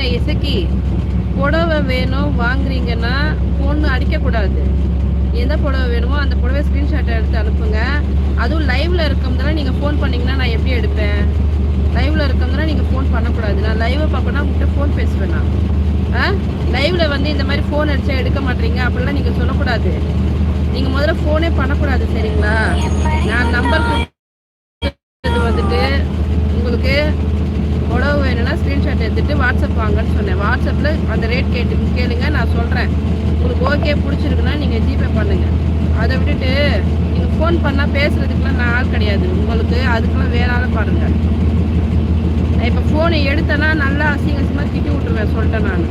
பாருங்க இசக்கி, புடவை வேணும் வாங்குறீங்கன்னா ஃபோன் அடிக்கக்கூடாது. எந்த புடவை வேணுமோ அந்த புடவை ஸ்க்ரீன்ஷாட் எடுத்து அனுப்புங்க. அதுவும் லைவ்ல இருக்கோம்னா நீங்கள் ஃபோன் பண்ணிங்கன்னா நான் எப்படி எடுப்பேன்? லைவ்ல இருக்கோம்னா நீங்கள் ஃபோன் பண்ணக்கூடாது. நான் லைவை பார்ப்பேன்னா உங்கள்கிட்ட ஃபோன் பேசுவேன் நான். லைவ்ல வந்து இந்த மாதிரி ஃபோன் அடிச்சா எடுக்க மாட்டீங்க அப்படிலாம் நீங்கள் சொல்லக்கூடாது. நீங்கள் முதல்ல ஃபோனே பண்ணக்கூடாது, சரிங்களா? நான் நம்பர் வந்துட்டு உங்களுக்கு புடவை வேணும்னா ஸ்க்ரீன்ஷாட் எடுத்துட்டு வாட்ஸ்அப் வாங்கன்னு சொன்னேன். வாட்ஸ்அப்பில் அந்த ரேட் கேளுங்க, நான் சொல்கிறேன். உங்களுக்கு ஓகே பிடிச்சிருக்குன்னா நீங்கள் ஜிபே பண்ணுங்கள். அதை விட்டுட்டு நீங்கள் ஃபோன் பண்ணால் பேசுகிறதுக்குலாம் நான் ஆள் கிடையாது. உங்களுக்கு அதுக்கெல்லாம் வேற ஆள் பாருங்கள். இப்போ ஃபோனை எடுத்தேன்னா நல்லா அசிங்கமாக திட்டி விட்டுருவேன், சொல்லிட்டேன் நான்.